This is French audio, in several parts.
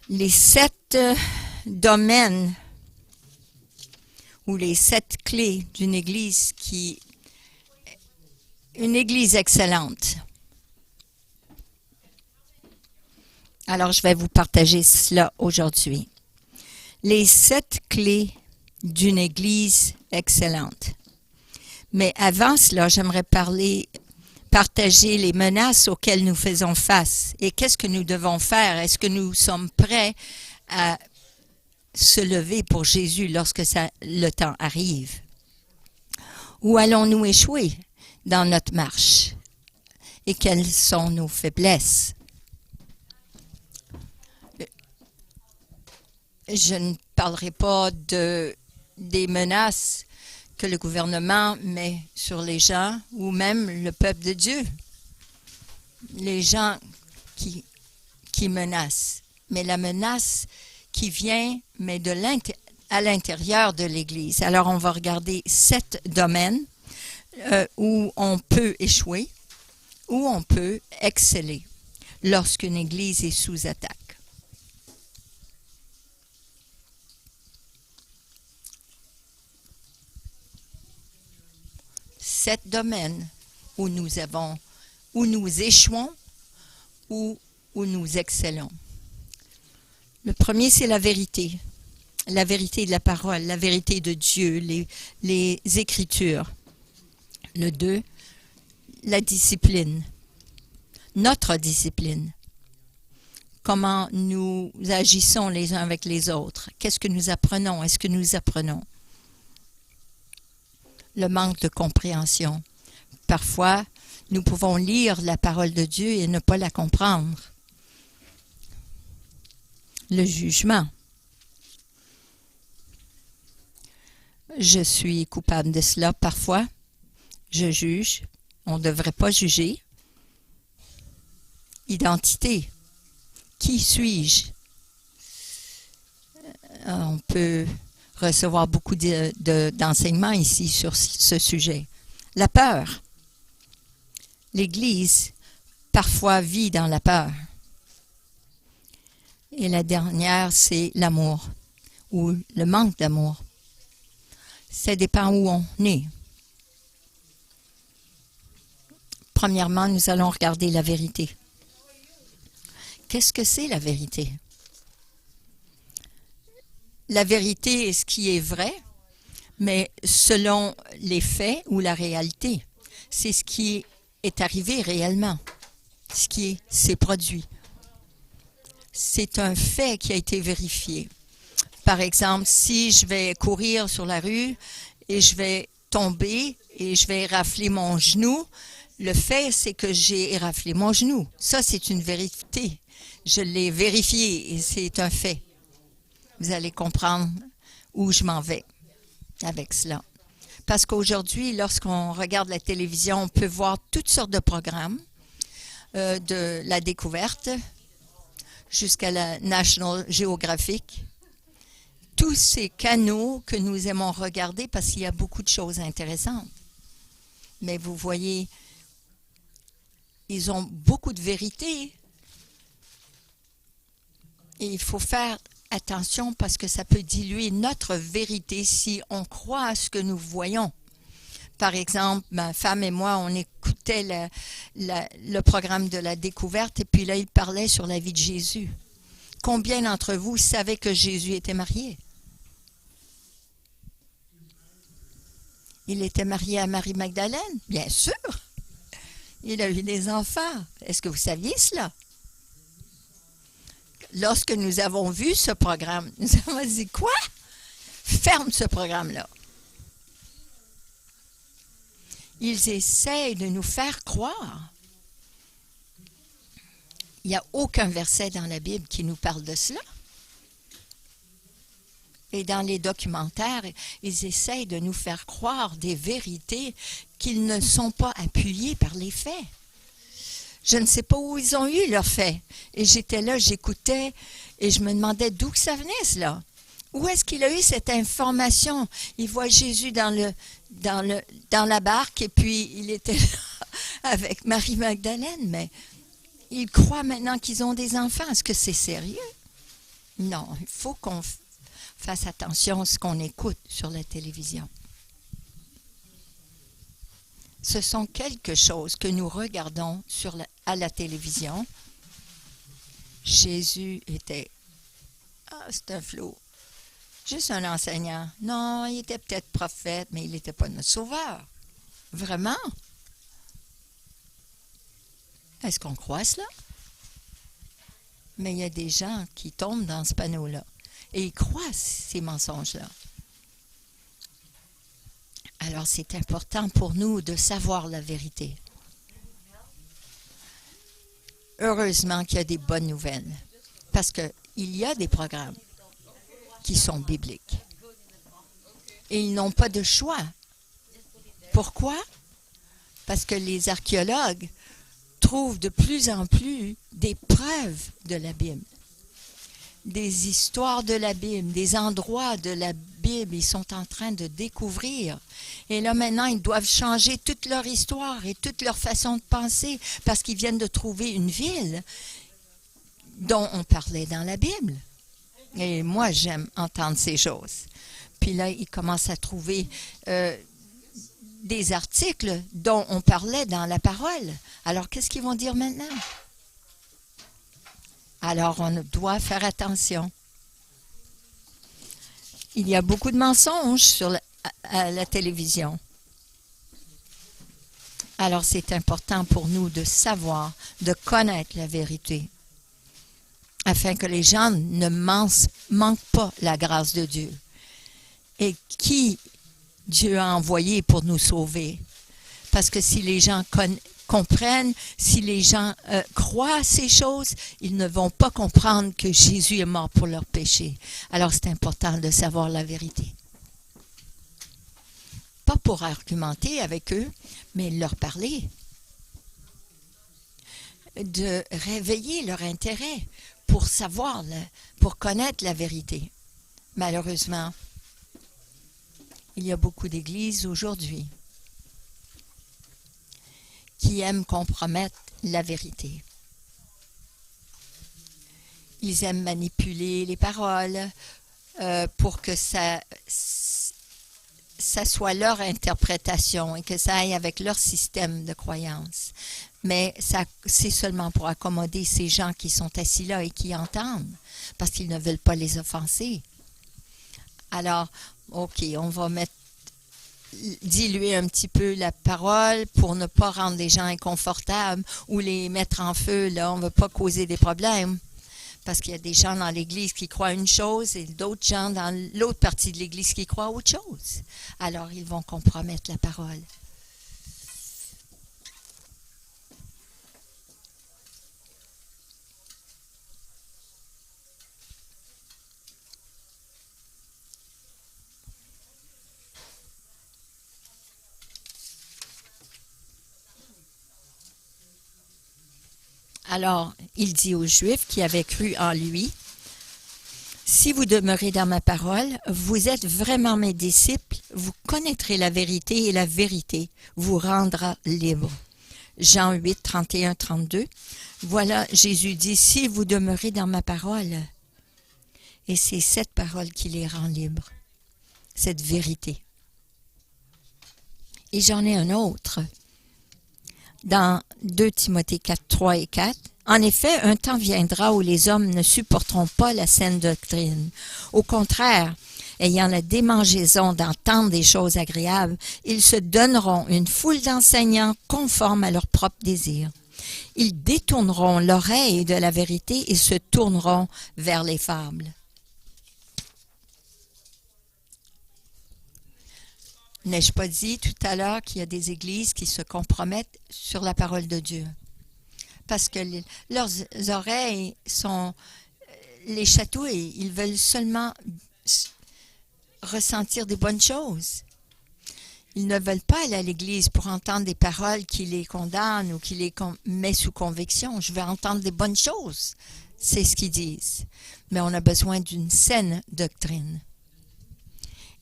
Les 7 domaines ou les 7 clés d'une église une église excellente. Alors, je vais vous partager cela aujourd'hui. Les 7 clés d'une église excellente. Mais avant cela, j'aimerais partager les menaces auxquelles nous faisons face et qu'est-ce que nous devons faire. Est-ce que nous sommes prêts à se lever pour Jésus lorsque le temps arrive? Ou allons-nous échouer dans notre marche? Et quelles sont nos faiblesses? Je ne parlerai pas des menaces que le gouvernement met sur les gens ou même le peuple de Dieu. Les gens qui menacent. Mais la menace qui vient, mais à l'intérieur de l'Église. Alors, on va regarder 7 domaines où on peut échouer, où on peut exceller lorsqu'une Église est sous attaque. 7 domaines où nous échouons ou où nous excellons. Le premier, c'est la vérité de la parole, la vérité de Dieu, les Écritures. Le 2, la discipline, notre discipline. Comment nous agissons les uns avec les autres. Qu'est-ce que nous apprenons? Est-ce que nous apprenons? Le manque de compréhension. Parfois, nous pouvons lire la parole de Dieu et ne pas la comprendre. Le jugement. Je suis coupable de cela parfois. Je juge. On ne devrait pas juger. Identité. Qui suis-je? On peut recevoir beaucoup d'enseignements ici sur ce sujet. La peur. L'Église, parfois, vit dans la peur. Et la dernière, c'est l'amour ou le manque d'amour. Ça dépend où on est. Premièrement, nous allons regarder la vérité. Qu'est-ce que c'est la vérité? La vérité est ce qui est vrai, mais selon les faits ou la réalité. C'est ce qui est arrivé réellement, ce qui s'est produit. C'est un fait qui a été vérifié. Par exemple, si je vais courir sur la rue et je vais tomber et je vais érafler mon genou, le fait, c'est que j'ai éraflé mon genou. Ça, c'est une vérité. Je l'ai vérifié et c'est un fait. Vous allez comprendre où je m'en vais avec cela. Parce qu'aujourd'hui, lorsqu'on regarde la télévision, on peut voir toutes sortes de programmes, de la découverte jusqu'à la National Geographic. Tous ces canaux que nous aimons regarder parce qu'il y a beaucoup de choses intéressantes. Mais vous voyez, ils ont beaucoup de vérité. Et il faut faire attention parce que ça peut diluer notre vérité si on croit à ce que nous voyons. Par exemple, ma femme et moi, on écoutait le programme de la découverte et puis là, il parlait sur la vie de Jésus. Combien d'entre vous savaient que Jésus était marié? Il était marié à Marie-Magdalène? Bien sûr! Il a eu des enfants. Est-ce que vous saviez cela? Lorsque nous avons vu ce programme, nous avons dit, quoi? Ferme ce programme-là. Ils essayent de nous faire croire. Il n'y a aucun verset dans la Bible qui nous parle de cela. Et dans les documentaires, ils essayent de nous faire croire des vérités qui ne sont pas appuyées par les faits. Je ne sais pas où ils ont eu leurs faits. Et j'étais là, j'écoutais et je me demandais d'où que ça venait cela. Où est-ce qu'il a eu cette information? Il voit Jésus dans la barque et puis il était là avec Marie-Magdalène, mais il croit maintenant qu'ils ont des enfants. Est-ce que c'est sérieux? Non, il faut qu'on fasse attention à ce qu'on écoute sur la télévision. Ce sont quelque chose que nous regardons à la télévision. Jésus était... Ah, c'est un flou. Juste un enseignant. Non, il était peut-être prophète, mais il n'était pas notre sauveur. Vraiment? Est-ce qu'on croit cela? Mais il y a des gens qui tombent dans ce panneau-là et ils croient ces mensonges-là. Alors, c'est important pour nous de savoir la vérité. Heureusement qu'il y a des bonnes nouvelles parce qu'il y a des programmes qui sont bibliques. Et ils n'ont pas de choix. Pourquoi? Parce que les archéologues trouvent de plus en plus des preuves de la Bible. Des histoires de la Bible, des endroits de la Bible, ils sont en train de découvrir. Et là, maintenant, ils doivent changer toute leur histoire et toute leur façon de penser parce qu'ils viennent de trouver une ville dont on parlait dans la Bible. Et moi, j'aime entendre ces choses. Puis là, ils commencent à trouver des articles dont on parlait dans la parole. Alors, qu'est-ce qu'ils vont dire maintenant? Alors, on doit faire attention. Il y a beaucoup de mensonges à la télévision. Alors, c'est important pour nous de savoir, de connaître la vérité, afin que les gens ne manquent pas la grâce de Dieu. Et qui Dieu a envoyé pour nous sauver. Parce que si les gens comprennent, si les gens croient ces choses, ils ne vont pas comprendre que Jésus est mort pour leurs péchés. Alors c'est important de savoir la vérité. Pas pour argumenter avec eux, mais leur parler. De réveiller leur intérêt pour savoir, pour connaître la vérité. Malheureusement, il y a beaucoup d'églises aujourd'hui qui aiment compromettre la vérité. Ils aiment manipuler les paroles pour que ça soit leur interprétation et que ça aille avec leur système de croyance. Mais c'est seulement pour accommoder ces gens qui sont assis là et qui entendent, parce qu'ils ne veulent pas les offenser. Alors, OK, on va diluer un petit peu la parole pour ne pas rendre les gens inconfortables ou les mettre en feu. Là, on ne veut pas causer des problèmes. Parce qu'il y a des gens dans l'Église qui croient une chose et d'autres gens dans l'autre partie de l'Église qui croient autre chose. Alors, ils vont compromettre la parole. Alors, il dit aux Juifs qui avaient cru en lui, « Si vous demeurez dans ma parole, vous êtes vraiment mes disciples, vous connaîtrez la vérité et la vérité vous rendra libre. » Jean 8, 31, 32. Voilà, Jésus dit, « Si vous demeurez dans ma parole, et c'est cette parole qui les rend libres, cette vérité. » Et j'en ai un autre. Dans 2 Timothée 4, 3 et 4, « En effet, un temps viendra où les hommes ne supporteront pas la saine doctrine. Au contraire, ayant la démangeaison d'entendre des choses agréables, ils se donneront une foule d'enseignants conformes à leurs propres désirs. Ils détourneront l'oreille de la vérité et se tourneront vers les fables. » N'ai-je pas dit tout à l'heure qu'il y a des églises qui se compromettent sur la parole de Dieu? Parce que leurs oreilles sont les chatouilles. Ils veulent seulement ressentir des bonnes choses. Ils ne veulent pas aller à l'église pour entendre des paroles qui les condamnent ou qui les met sous conviction. Je veux entendre des bonnes choses. C'est ce qu'ils disent. Mais on a besoin d'une saine doctrine.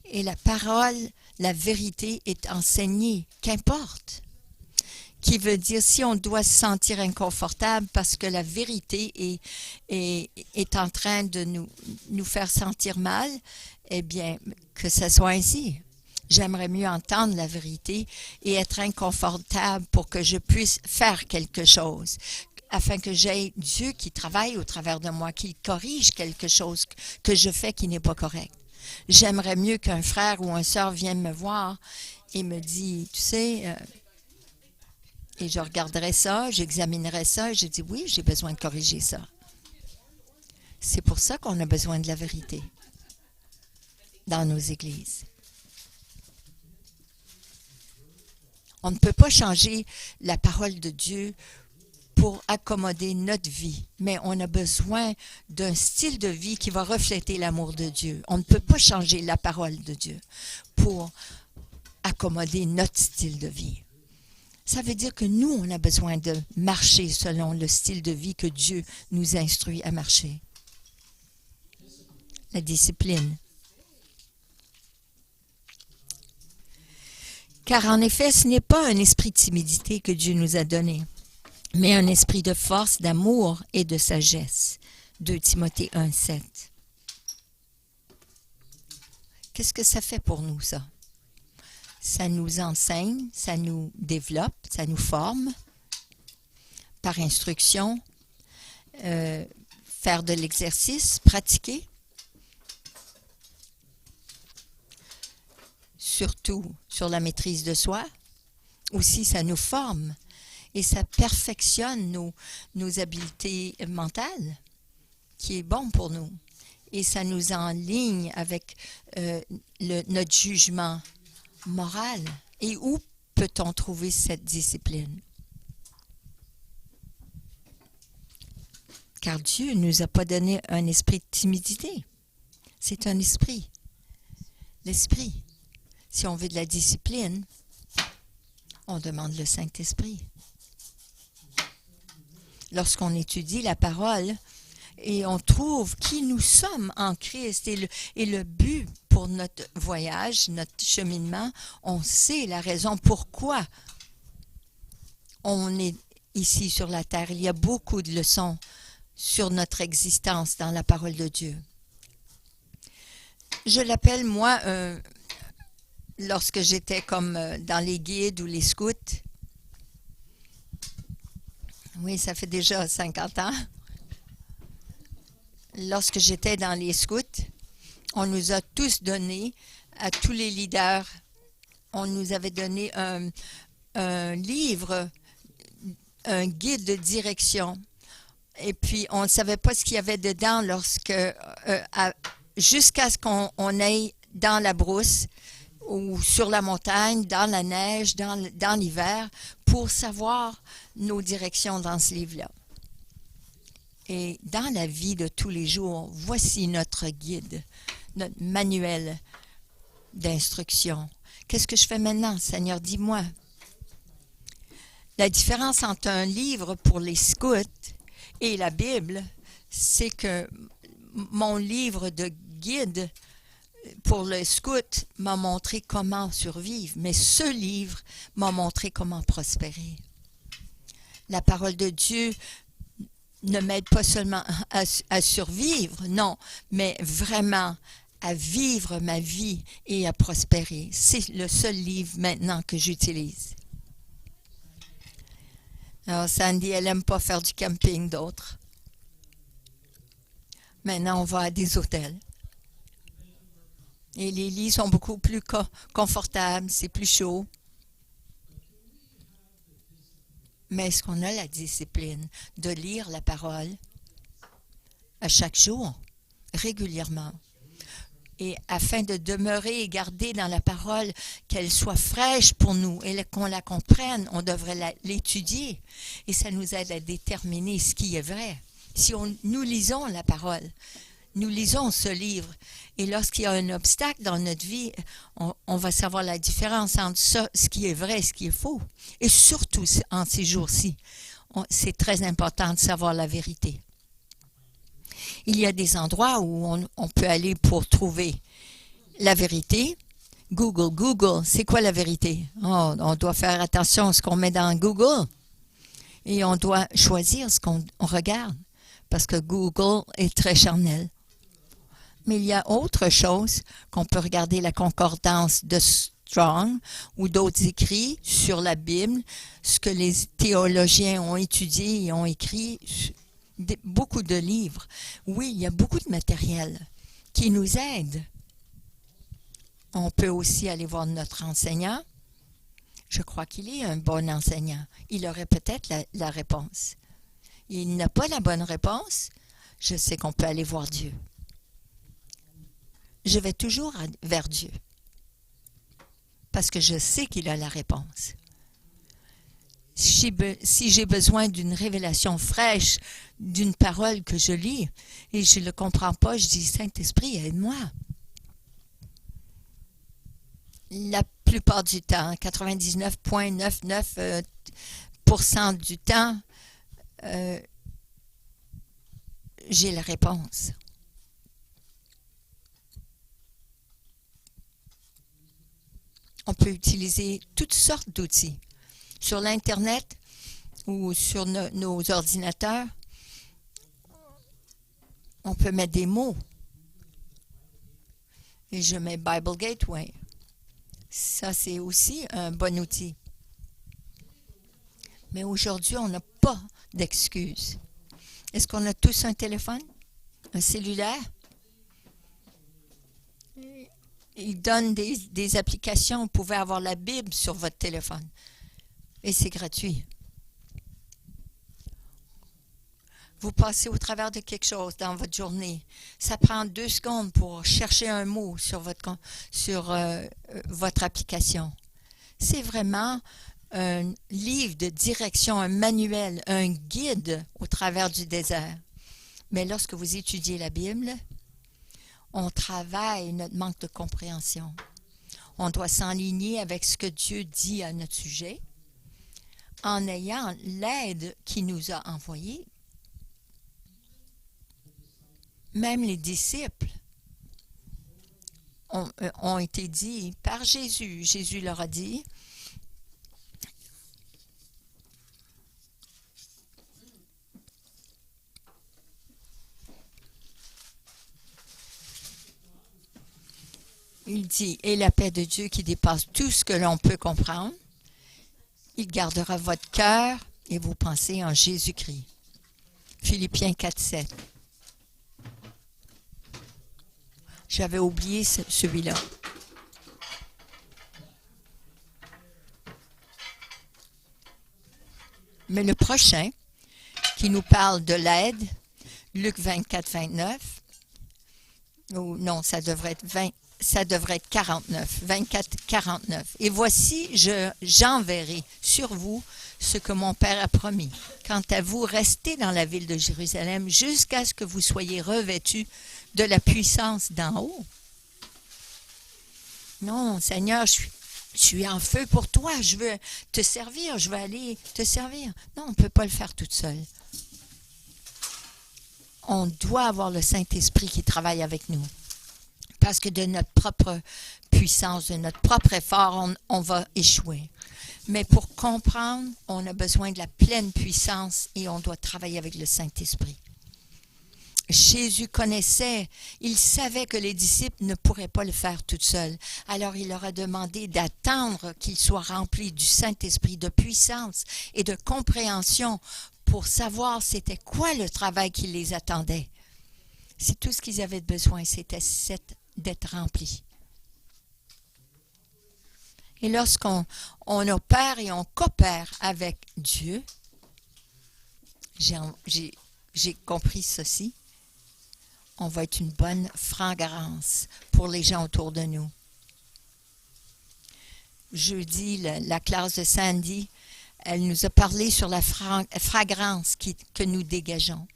Et la parole, la vérité est enseignée, qu'importe. qui veut dire si on doit se sentir inconfortable parce que la vérité est en train de nous faire sentir mal, eh bien, que ce soit ainsi. J'aimerais mieux entendre la vérité et être inconfortable pour que je puisse faire quelque chose, afin que j'aie Dieu qui travaille au travers de moi, qui corrige quelque chose que je fais qui n'est pas correct. J'aimerais mieux qu'un frère ou une sœur vienne me voir et me dise, tu sais, et je regarderai ça, j'examinerai ça, et je dis, oui, j'ai besoin de corriger ça. C'est pour ça qu'on a besoin de la vérité dans nos églises. On ne peut pas changer la parole de Dieu pour accommoder notre vie, mais on a besoin d'un style de vie qui va refléter l'amour de Dieu. On ne peut pas changer la parole de Dieu pour accommoder notre style de vie. Ça veut dire que nous, on a besoin de marcher selon le style de vie que Dieu nous instruit à marcher. La discipline. Car en effet, ce n'est pas un esprit de timidité que Dieu nous a donné, mais un esprit de force, d'amour et de sagesse. 2 Timothée 1,7. Qu'est-ce que ça fait pour nous, ça? Ça nous enseigne, ça nous développe, ça nous forme par instruction, faire de l'exercice, pratiquer. Surtout sur la maîtrise de soi. Aussi, ça nous forme et ça perfectionne nos habiletés mentales, qui est bon pour nous. Et ça nous enligne avec notre jugement moral. Et où peut-on trouver cette discipline? Car Dieu ne nous a pas donné un esprit de timidité. C'est un esprit. L'esprit. Si on veut de la discipline, on demande le Saint-Esprit. Lorsqu'on étudie la parole et on trouve qui nous sommes en Christ et le but pour notre voyage, notre cheminement, on sait la raison pourquoi on est ici sur la terre. Il y a beaucoup de leçons sur notre existence dans la parole de Dieu. Je l'appelle, moi, lorsque j'étais comme dans les guides ou les scouts. Oui, ça fait déjà 50 ans. Lorsque j'étais dans les scouts, on nous a tous donné, à tous les leaders, on nous avait donné un livre, un guide de direction. Et puis, on ne savait pas ce qu'il y avait dedans jusqu'à ce qu'on aille dans la brousse ou sur la montagne, dans la neige, dans l'hiver, pour savoir nos directions dans ce livre-là. Et dans la vie de tous les jours, voici notre guide, notre manuel d'instruction. Qu'est-ce que je fais maintenant, Seigneur? Dis-moi. La différence entre un livre pour les scouts et la Bible, c'est que mon livre de guide pour le scout m'a montré comment survivre, mais ce livre m'a montré comment prospérer. La parole de Dieu ne m'aide pas seulement à survivre, non, mais vraiment à vivre ma vie et à prospérer. C'est le seul livre maintenant que j'utilise. Alors, Sandy, elle n'aime pas faire du camping, d'autres. Maintenant, on va à des hôtels. Et les lits sont beaucoup plus confortables, c'est plus chaud. Mais est-ce qu'on a la discipline de lire la parole à chaque jour, régulièrement? Et afin de demeurer et garder dans la parole, qu'elle soit fraîche pour nous et qu'on la comprenne, on devrait l'étudier. Et ça nous aide à déterminer ce qui est vrai. Si nous lisons la parole, nous lisons ce livre, et lorsqu'il y a un obstacle dans notre vie, on va savoir la différence entre ça, ce qui est vrai et ce qui est faux. Et surtout en ces jours-ci, c'est très important de savoir la vérité. Il y a des endroits où on peut aller pour trouver la vérité, Google, c'est quoi la vérité? Oh, on doit faire attention à ce qu'on met dans Google et on doit choisir ce qu'on regarde parce que Google est très charnel. Mais il y a autre chose qu'on peut regarder la concordance de Strong ou d'autres écrits sur la Bible, ce que les théologiens ont étudié et ont écrit, beaucoup de livres. Oui, il y a beaucoup de matériel qui nous aide. On peut aussi aller voir notre enseignant. Je crois qu'il est un bon enseignant. Il aurait peut-être la réponse. Il n'a pas la bonne réponse. Je sais qu'on peut aller voir Dieu. Je vais toujours vers Dieu parce que je sais qu'il a la réponse. Si j'ai besoin d'une révélation fraîche, d'une parole que je lis et je ne le comprends pas, je dis, Saint-Esprit, aide-moi. La plupart du temps, 99,99% du temps, j'ai la réponse. On peut utiliser toutes sortes d'outils. Sur l'Internet ou sur nos ordinateurs, on peut mettre des mots. Et je mets Bible Gateway. Ça, c'est aussi un bon outil. Mais aujourd'hui, on n'a pas d'excuses. Est-ce qu'on a tous un téléphone? Un cellulaire? Il donne des applications. Vous pouvez avoir la Bible sur votre téléphone. Et c'est gratuit. Vous passez au travers de quelque chose dans votre journée. Ça prend 2 secondes pour chercher un mot sur votre application. C'est vraiment un livre de direction, un manuel, un guide au travers du désert. Mais lorsque vous étudiez la Bible, on travaille notre manque de compréhension. On doit s'enligner avec ce que Dieu dit à notre sujet en ayant l'aide qu'il nous a envoyée. Même les disciples ont été dits par Jésus. Jésus leur a dit, il dit, et la paix de Dieu qui dépasse tout ce que l'on peut comprendre, il gardera votre cœur et vos pensées en Jésus-Christ. Philippiens 4,7. J'avais oublié celui-là. Mais le prochain, qui nous parle de l'aide, Luc 24, 29, ou non, ça devrait être 49, 24, 49. Et voici, j'enverrai sur vous ce que mon Père a promis. Quant à vous, restez dans la ville de Jérusalem jusqu'à ce que vous soyez revêtus de la puissance d'en haut. Non, Seigneur, je suis en feu pour toi, je veux te servir, je veux aller te servir. Non, on ne peut pas le faire toute seule. On doit avoir le Saint-Esprit qui travaille avec nous. Parce que de notre propre puissance, de notre propre effort, on va échouer. Mais pour comprendre, on a besoin de la pleine puissance et on doit travailler avec le Saint-Esprit. Jésus connaissait, il savait que les disciples ne pourraient pas le faire tout seuls. Alors il leur a demandé d'attendre qu'ils soient remplis du Saint-Esprit, de puissance et de compréhension pour savoir c'était quoi le travail qui les attendait. C'est tout ce qu'ils avaient besoin, c'était d'être remplis. Et lorsqu'on opère et on coopère avec Dieu, j'ai compris ceci, on va être une bonne fragrance pour les gens autour de nous. Jeudi, la classe de Sandy, elle nous a parlé sur la fragrance que nous dégageons.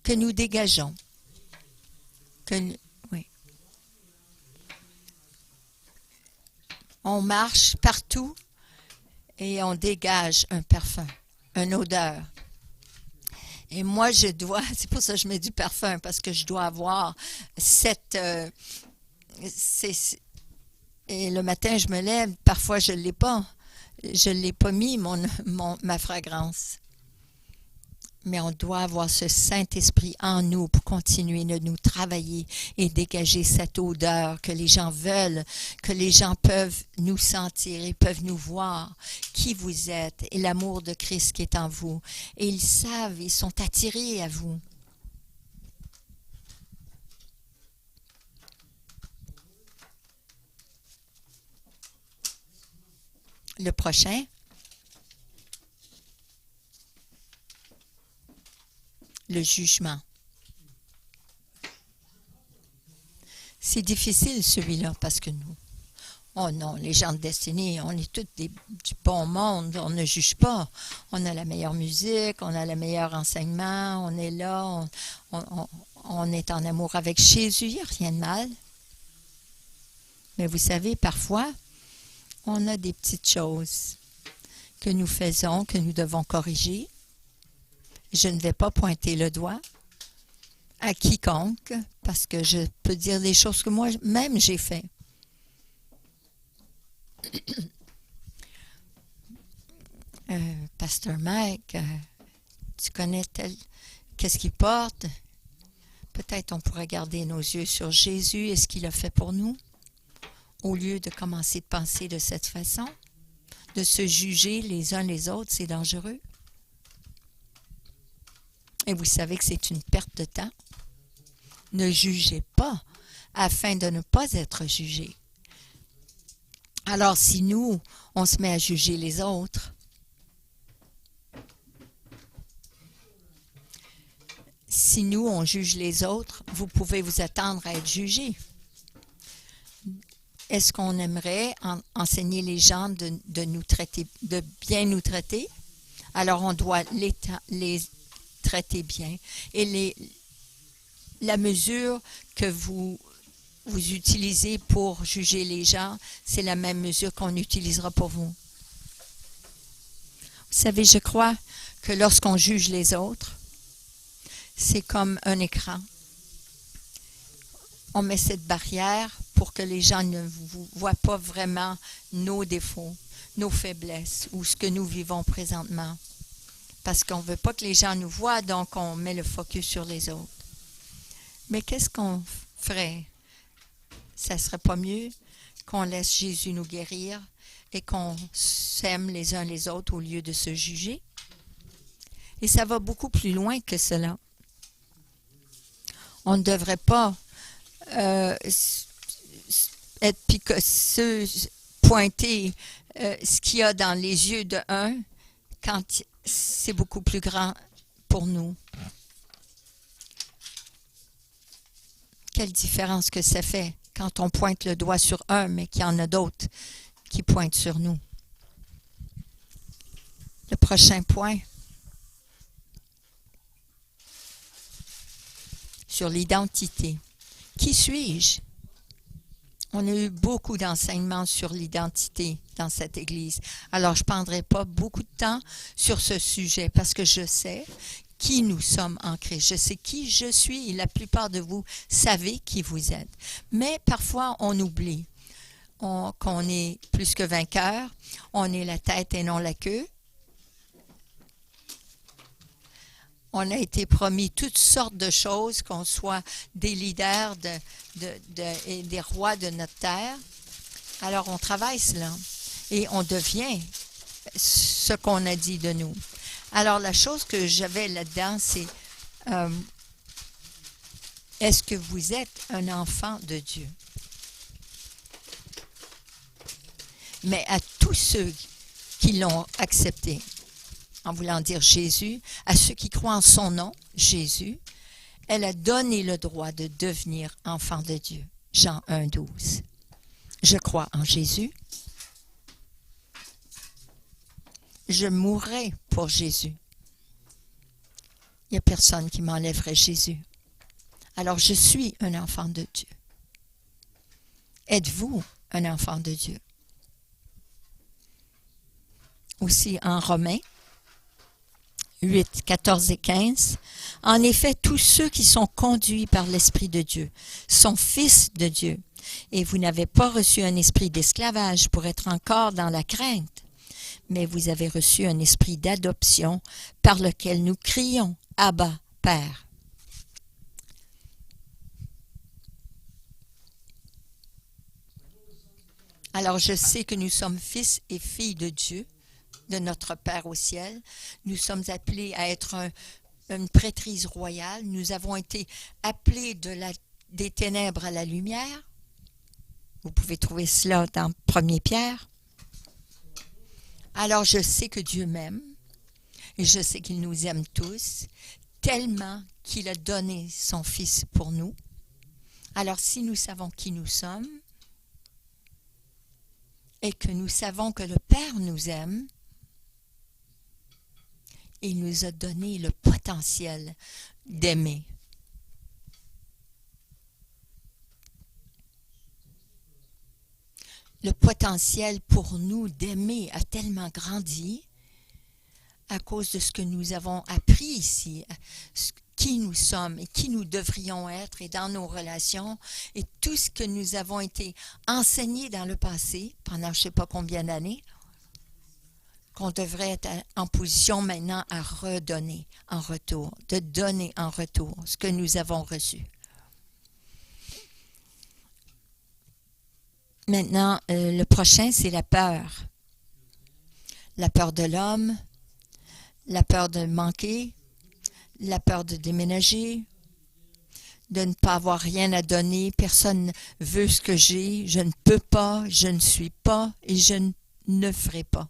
Que nous dégageons. Oui. On marche partout et on dégage un parfum, une odeur. Et moi, c'est pour ça que je mets du parfum, parce que je dois avoir cette... et le matin, je me lève, parfois je ne l'ai pas. Je ne l'ai pas mis, ma fragrance. Mais on doit avoir ce Saint-Esprit en nous pour continuer de nous travailler et dégager cette odeur que les gens veulent, que les gens peuvent nous sentir et peuvent nous voir, qui vous êtes et l'amour de Christ qui est en vous. Et ils savent, ils sont attirés à vous. Le prochain. Le jugement. C'est difficile celui-là parce que nous, oh non, les gens de destinée, on est tous du bon monde, on ne juge pas. On a la meilleure musique, on a le meilleur enseignement, on est là, on est en amour avec Jésus, il n'y a rien de mal. Mais vous savez, parfois, on a des petites choses que nous faisons, que nous devons corriger. Je ne vais pas pointer le doigt à quiconque parce que je peux dire des choses que moi-même j'ai fait. Pasteur Mike, tu connais qu'est-ce qu'il porte? Peut-être on pourrait garder nos yeux sur Jésus et ce qu'il a fait pour nous, au lieu de commencer de penser de cette façon, de se juger les uns les autres, c'est dangereux. Et vous savez que c'est une perte de temps. Ne jugez pas afin de ne pas être jugé. Alors si nous, on se met à juger les autres, si nous, on juge les autres, vous pouvez vous attendre à être jugé. Est-ce qu'on aimerait enseigner les gens de nous traiter, de bien nous traiter? Alors on doit les traiter bien. Et la mesure que vous utilisez pour juger les gens, c'est la même mesure qu'on utilisera pour vous. Vous savez, je crois que lorsqu'on juge les autres, c'est comme un écran. On met cette barrière pour que les gens ne voient pas vraiment nos défauts, nos faiblesses ou ce que nous vivons présentement. Parce qu'on ne veut pas que les gens nous voient, donc on met le focus sur les autres. Mais qu'est-ce qu'on ferait? Ça ne serait pas mieux qu'on laisse Jésus nous guérir et qu'on s'aime les uns les autres au lieu de se juger? Et ça va beaucoup plus loin que cela. On ne devrait pas être picosseux, pointer ce qu'il y a dans les yeux de un quand c'est beaucoup plus grand pour nous. Quelle différence que ça fait quand on pointe le doigt sur un, mais qu'il y en a d'autres qui pointent sur nous. Le prochain point, sur l'identité. Qui suis-je? On a eu beaucoup d'enseignements sur l'identité dans cette Église. Alors, je ne prendrai pas beaucoup de temps sur ce sujet parce que je sais qui nous sommes en Christ. Je sais qui je suis et la plupart de vous savez qui vous êtes. Mais parfois, on oublie qu'on est plus que vainqueur, on est la tête et non la queue. On a été promis toutes sortes de choses, qu'on soit des leaders et des rois de notre terre. Alors, on travaille cela et on devient ce qu'on a dit de nous. Alors, la chose que j'avais là-dedans, c'est est-ce que vous êtes un enfant de Dieu? Mais à tous ceux qui l'ont accepté, en voulant dire Jésus, à ceux qui croient en son nom, Jésus, elle a donné le droit de devenir enfant de Dieu. Jean 1, 12. Je crois en Jésus. Je mourrai pour Jésus. Il n'y a personne qui m'enlèverait Jésus. Alors je suis un enfant de Dieu. Êtes-vous un enfant de Dieu? Aussi en Romains 8, 14 et 15. En effet, tous ceux qui sont conduits par l'Esprit de Dieu sont fils de Dieu. Et vous n'avez pas reçu un esprit d'esclavage pour être encore dans la crainte, mais vous avez reçu un esprit d'adoption par lequel nous crions « Abba, Père ». Alors je sais que nous sommes fils et filles de Dieu, de notre Père au ciel. Nous sommes appelés à être une prêtrise royale. Nous avons été appelés des ténèbres à la lumière. Vous pouvez trouver cela dans 1 Pierre. Alors je sais que Dieu m'aime et je sais qu'il nous aime tous tellement qu'il a donné son Fils pour nous. Alors si nous savons qui nous sommes et que nous savons que le Père nous aime, il nous a donné le potentiel d'aimer. Le potentiel pour nous d'aimer a tellement grandi à cause de ce que nous avons appris ici, qui nous sommes et qui nous devrions être et dans nos relations et tout ce que nous avons été enseignés dans le passé pendant je ne sais pas combien d'années, qu'on devrait être en position maintenant à redonner en retour, de donner en retour ce que nous avons reçu. Maintenant, le prochain, c'est la peur. La peur de l'homme, la peur de manquer, la peur de déménager, de ne pas avoir rien à donner, personne ne veut ce que j'ai, je ne peux pas, je ne suis pas et je ne ferai pas.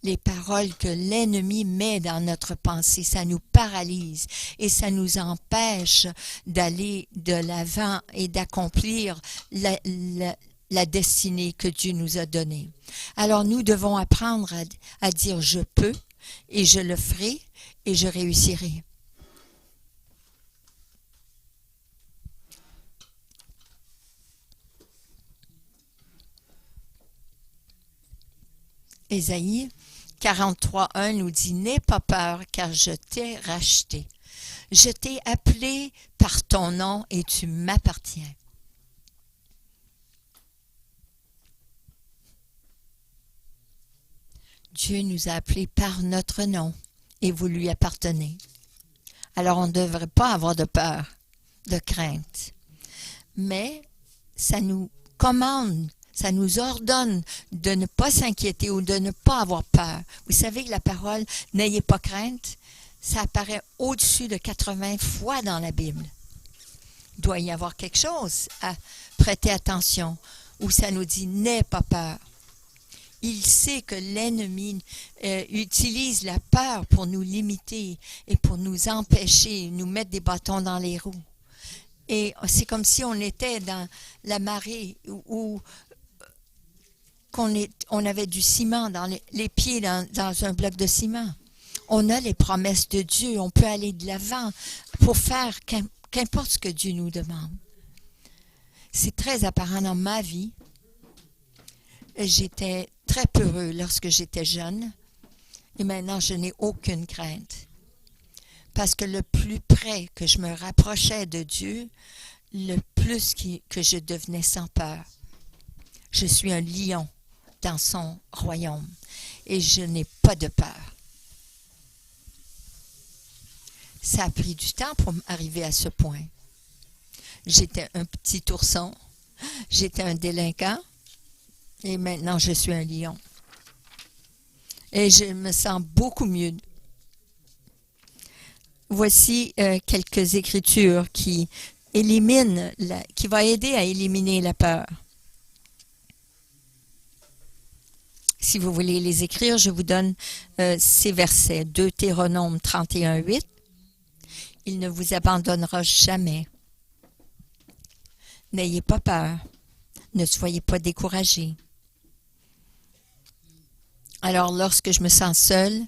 Les paroles que l'ennemi met dans notre pensée, ça nous paralyse et ça nous empêche d'aller de l'avant et d'accomplir la destinée que Dieu nous a donnée. Alors nous devons apprendre à dire « je peux » et « je le ferai » et « je réussirai ». Ésaïe 43:1 nous dit « N'aie pas peur, car je t'ai racheté. Je t'ai appelé par ton nom et tu m'appartiens. » Dieu nous a appelés par notre nom et vous lui appartenez. Alors on ne devrait pas avoir de peur, de crainte. Mais ça nous commande, ça nous ordonne de ne pas s'inquiéter ou de ne pas avoir peur. Vous savez que la parole « n'ayez pas crainte », ça apparaît au-dessus de 80 fois dans la Bible. Il doit y avoir quelque chose à prêter attention où ça nous dit « n'aie pas peur ». Il sait que l'ennemi utilise la peur pour nous limiter et pour nous empêcher, nous mettre des bâtons dans les roues. Et c'est comme si on était dans la marée où on avait du ciment dans les pieds dans un bloc de ciment. On a les promesses de Dieu, on peut aller de l'avant pour faire qu'importe ce que Dieu nous demande. C'est très apparent dans ma vie. J'étais très peureux lorsque j'étais jeune et maintenant je n'ai aucune crainte. Parce que le plus près que je me rapprochais de Dieu, le plus que je devenais sans peur. Je suis un lion dans son royaume et je n'ai pas de peur. Ça a pris du temps pour arriver à ce point. J'étais un petit ourson, j'étais un délinquant et maintenant je suis un lion. Et je me sens beaucoup mieux. Voici quelques écritures qui qui va aider à éliminer la peur. Si vous voulez les écrire, je vous donne ces versets. Deutéronome 31:8. Il ne vous abandonnera jamais. N'ayez pas peur. Ne soyez pas découragés. Alors, lorsque je me sens seule,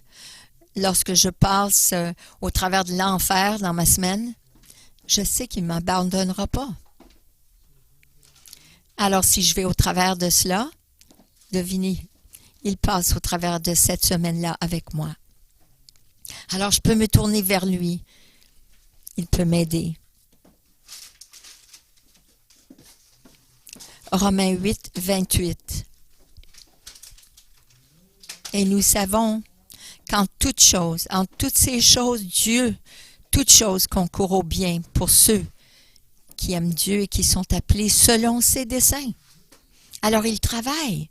lorsque je passe au travers de l'enfer dans ma semaine, je sais qu'il ne m'abandonnera pas. Alors, si je vais au travers de cela, devinez, il passe au travers de cette semaine-là avec moi. Alors, je peux me tourner vers lui. Il peut m'aider. Romains 8, 28. Et nous savons qu'en toutes choses, en toutes ces choses, Dieu, toutes choses concourent au bien pour ceux qui aiment Dieu et qui sont appelés selon ses desseins. Alors, il travaille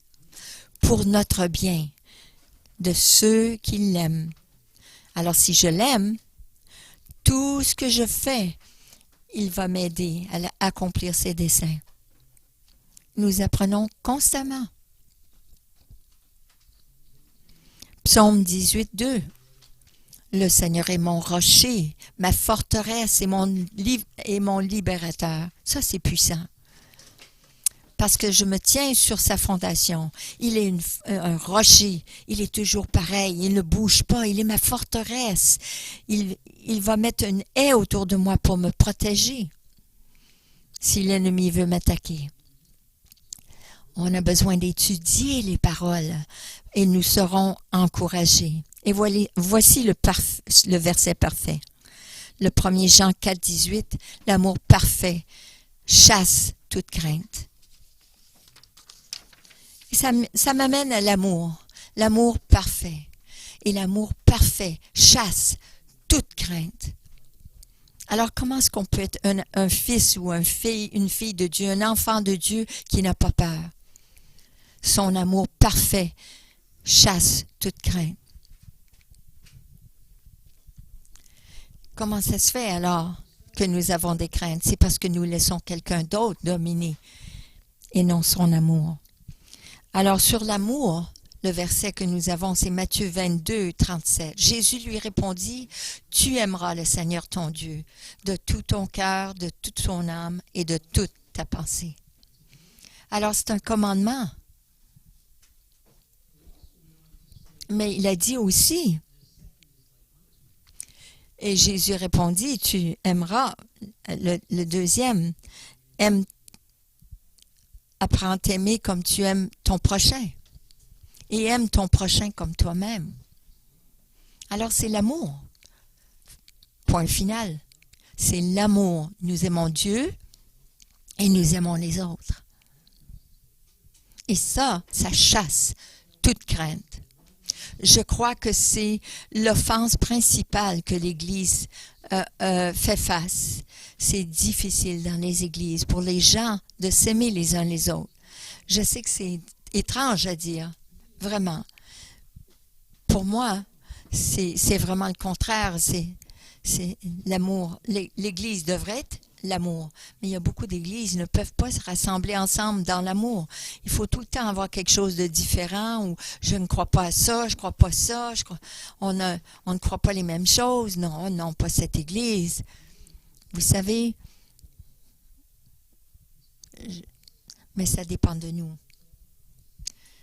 pour notre bien, de ceux qui l'aiment. Alors, si je l'aime, tout ce que je fais, il va m'aider à accomplir ses desseins. Nous apprenons constamment. Psaume 18, 2. Le Seigneur est mon rocher, ma forteresse et mon libérateur. Ça, c'est puissant. Parce que je me tiens sur sa fondation. Il est un rocher. Il est toujours pareil. Il ne bouge pas. Il est ma forteresse. Il va mettre une haie autour de moi pour me protéger si l'ennemi veut m'attaquer. On a besoin d'étudier les paroles et nous serons encouragés. Et voici le verset parfait. Le 1er Jean 4, 18, l'amour parfait chasse toute crainte. Et ça m'amène à l'amour parfait. Et l'amour parfait chasse toute crainte. Alors, comment est-ce qu'on peut être un fils ou une fille de Dieu, un enfant de Dieu qui n'a pas peur? Son amour parfait chasse toute crainte. Comment ça se fait alors que nous avons des craintes? C'est parce que nous laissons quelqu'un d'autre dominer et non son amour. Alors sur l'amour, le verset que nous avons, c'est Matthieu 22, 37. Jésus lui répondit, « Tu aimeras le Seigneur ton Dieu de tout ton cœur, de toute ton âme et de toute ta pensée. » Alors c'est un commandement. Mais il a dit aussi, et Jésus répondit, tu aimeras, le deuxième, apprends à t'aimer comme tu aimes ton prochain. Et aime ton prochain comme toi-même. Alors c'est l'amour. Point final. C'est l'amour. Nous aimons Dieu et nous aimons les autres. Et ça chasse toute crainte. Je crois que c'est l'offense principale que l'Église fait face. C'est difficile dans les églises pour les gens de s'aimer les uns les autres. Je sais que c'est étrange à dire, vraiment. Pour moi, c'est vraiment le contraire. C'est l'amour. L'Église devrait être l'amour. Mais il y a beaucoup d'églises qui ne peuvent pas se rassembler ensemble dans l'amour. Il faut tout le temps avoir quelque chose de différent ou je ne crois pas à ça, je ne crois pas à ça, on ne croit pas les mêmes choses. Non, pas cette église. Vous savez, mais ça dépend de nous.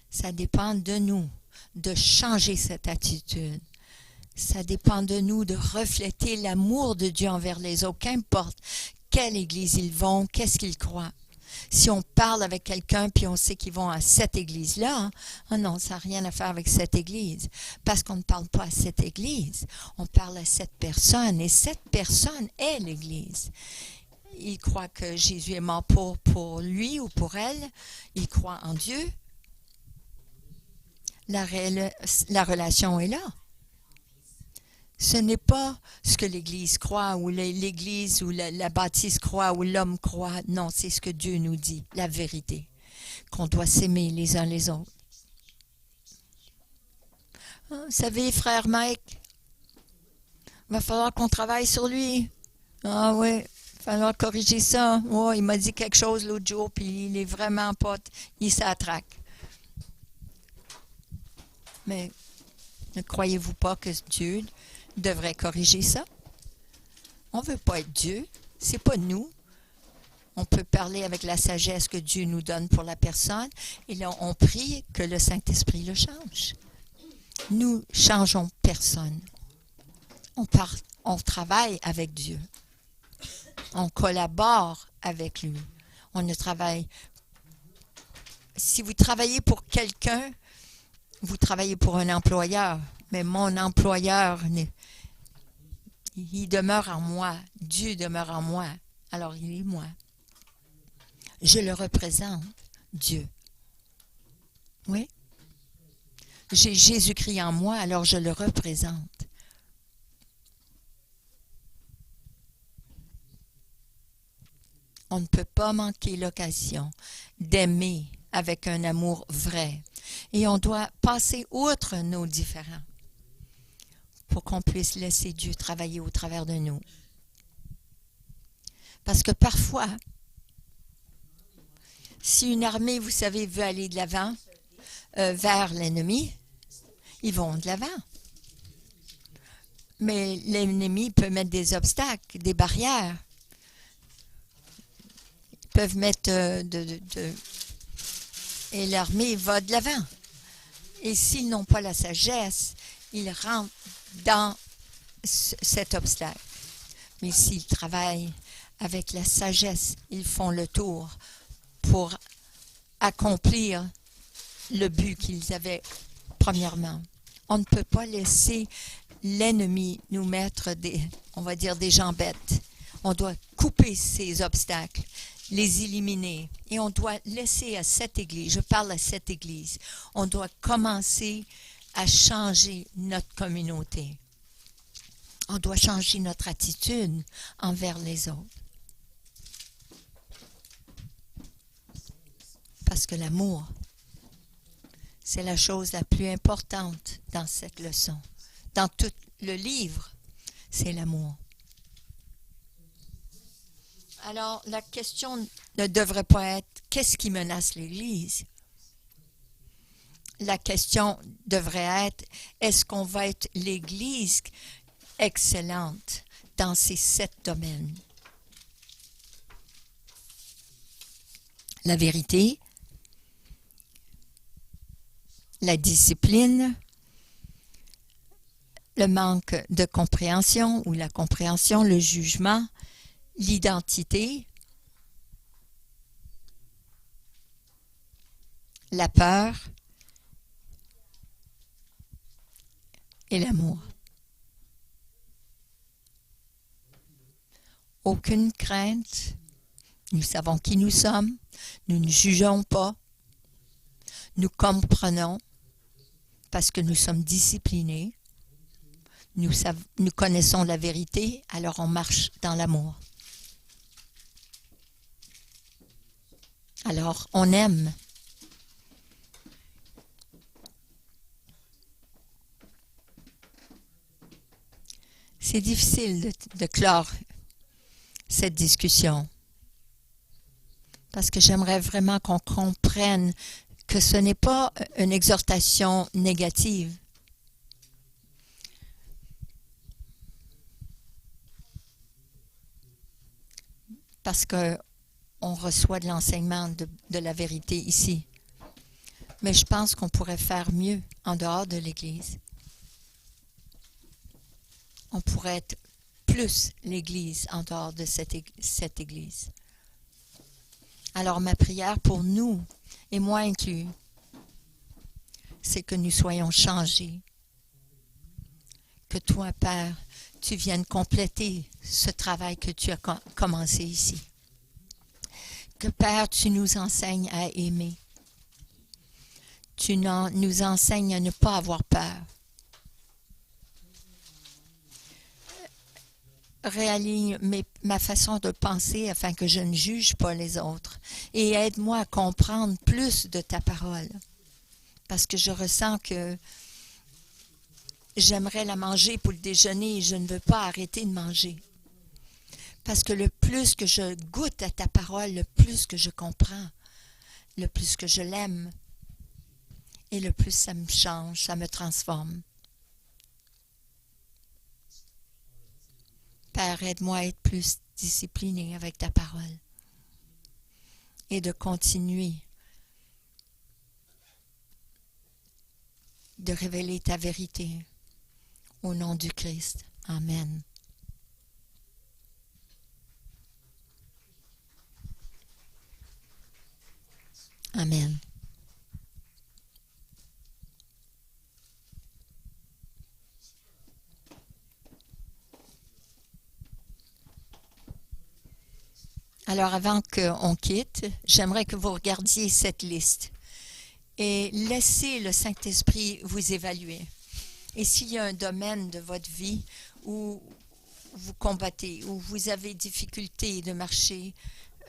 Ça dépend de nous de changer cette attitude. Ça dépend de nous de refléter l'amour de Dieu envers les autres, qu'importe quelle église ils vont, qu'est-ce qu'ils croient. Si on parle avec quelqu'un puis on sait qu'ils vont à cette église-là, non, ça n'a rien à faire avec cette église. Parce qu'on ne parle pas à cette église, on parle à cette personne et cette personne est l'église. Il croit que Jésus est mort pour lui ou pour elle. Il croit en Dieu. La relation est là. Ce n'est pas ce que l'Église croit, ou l'Église, ou la bâtisse croit, ou l'homme croit. Non, c'est ce que Dieu nous dit, la vérité, qu'on doit s'aimer les uns les autres. Vous savez, frère Mike, il va falloir qu'on travaille sur lui. Ah oui, il va falloir corriger ça. Oh, il m'a dit quelque chose l'autre jour, puis il est vraiment pas... Il s'attraque. Mais ne croyez-vous pas que Dieu devrait corriger ça? On ne veut pas être Dieu. C'est pas nous. On peut parler avec la sagesse que Dieu nous donne pour la personne. Et là, on prie que le Saint-Esprit le change. Nous changeons personne. On travaille avec Dieu. On collabore avec lui. On ne travaille... Si vous travaillez pour quelqu'un, vous travaillez pour un employeur. Mais mon employeur, il demeure en moi. Dieu demeure en moi. Alors il est moi. Je le représente, Dieu. Oui. J'ai Jésus-Christ en moi, alors je le représente. On ne peut pas manquer l'occasion d'aimer avec un amour vrai. Et on doit passer outre nos différends pour qu'on puisse laisser Dieu travailler au travers de nous. Parce que parfois, si une armée, vous savez, veut aller de l'avant vers l'ennemi, ils vont de l'avant. Mais l'ennemi peut mettre des obstacles, des barrières. Ils peuvent mettre et l'armée va de l'avant. Et s'ils n'ont pas la sagesse, ils rentrent dans cet obstacle. Mais s'ils travaillent avec la sagesse, ils font le tour pour accomplir le but qu'ils avaient premièrement. On ne peut pas laisser l'ennemi nous mettre on va dire des jambettes. On doit couper ces obstacles, les éliminer. Et on doit laisser à cette Église, je parle à cette Église, on doit commencer à changer notre communauté. On doit changer notre attitude envers les autres. Parce que l'amour, c'est la chose la plus importante dans cette leçon. Dans tout le livre, c'est l'amour. Alors, la question ne devrait pas être « qu'est-ce qui menace l'Église ?» La question devrait être « est-ce qu'on va être l'Église excellente dans ces 7 domaines? » La vérité, la discipline, le manque de compréhension ou la compréhension, le jugement, l'identité, la peur et l'amour. Aucune crainte, nous savons qui nous sommes, nous ne jugeons pas, nous comprenons parce que nous sommes disciplinés, nous connaissons la vérité, alors on marche dans l'amour. Alors on aime. C'est difficile de clore cette discussion parce que j'aimerais vraiment qu'on comprenne que ce n'est pas une exhortation négative. Parce qu'on reçoit de l'enseignement de la vérité ici. Mais je pense qu'on pourrait faire mieux en dehors de l'Église. On pourrait être plus l'Église en dehors de cette Église. Alors ma prière pour nous, et moi inclus, c'est que nous soyons changés. Que toi, Père, tu viennes compléter ce travail que tu as commencé ici. Que Père, tu nous enseignes à aimer. Tu nous enseignes à ne pas avoir peur. Réaligne ma façon de penser afin que je ne juge pas les autres. Et aide-moi à comprendre plus de ta parole. Parce que je ressens que j'aimerais la manger pour le déjeuner et je ne veux pas arrêter de manger. Parce que le plus que je goûte à ta parole, le plus que je comprends, le plus que je l'aime, et le plus ça me change, ça me transforme. Père, aide-moi à être plus discipliné avec ta parole et de continuer de révéler ta vérité au nom du Christ. Amen. Amen. Alors, avant qu'on quitte, j'aimerais que vous regardiez cette liste et laissez le Saint-Esprit vous évaluer. Et s'il y a un domaine de votre vie où vous combattez, où vous avez difficulté de marcher,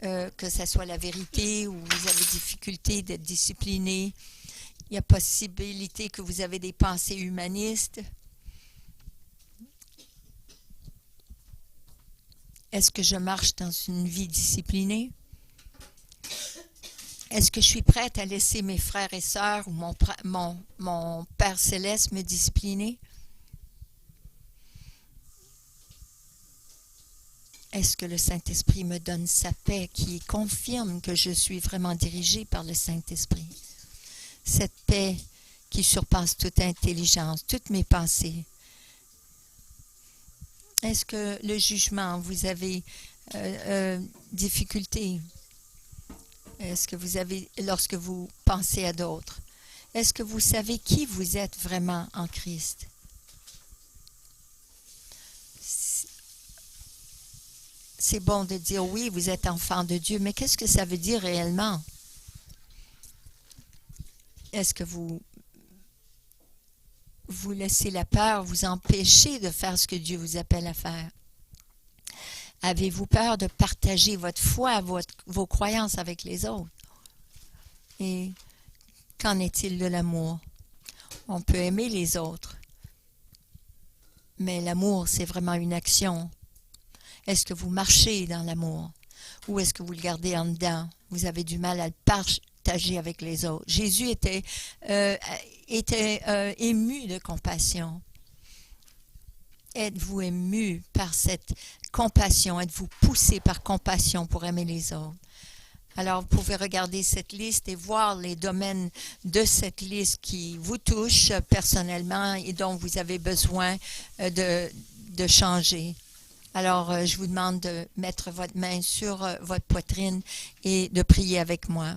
que ce soit la vérité, où vous avez difficulté d'être discipliné, il y a possibilité que vous avez des pensées humanistes. Est-ce que je marche dans une vie disciplinée? Est-ce que je suis prête à laisser mes frères et sœurs ou mon Père Céleste me discipliner? Est-ce que le Saint-Esprit me donne sa paix qui confirme que je suis vraiment dirigée par le Saint-Esprit? Cette paix qui surpasse toute intelligence, toutes mes pensées. Est-ce que le jugement, vous avez difficulté? Est-ce que vous avez, lorsque vous pensez à d'autres, est-ce que vous savez qui vous êtes vraiment en Christ? C'est bon de dire oui, vous êtes enfant de Dieu, mais qu'est-ce que ça veut dire réellement? Est-ce que vous laissez la peur vous empêcher de faire ce que Dieu vous appelle à faire? Avez-vous peur de partager votre foi, vos croyances avec les autres? Et qu'en est-il de l'amour? On peut aimer les autres, mais l'amour, c'est vraiment une action. Est-ce que vous marchez dans l'amour? Ou est-ce que vous le gardez en dedans? Vous avez du mal à le partager avec les autres. Jésus était ému de compassion. Êtes-vous ému par cette compassion? Êtes-vous poussé par compassion pour aimer les autres? Alors, vous pouvez regarder cette liste et voir les domaines de cette liste qui vous touchent personnellement et dont vous avez besoin de changer. Alors, je vous demande de mettre votre main sur votre poitrine et de prier avec moi.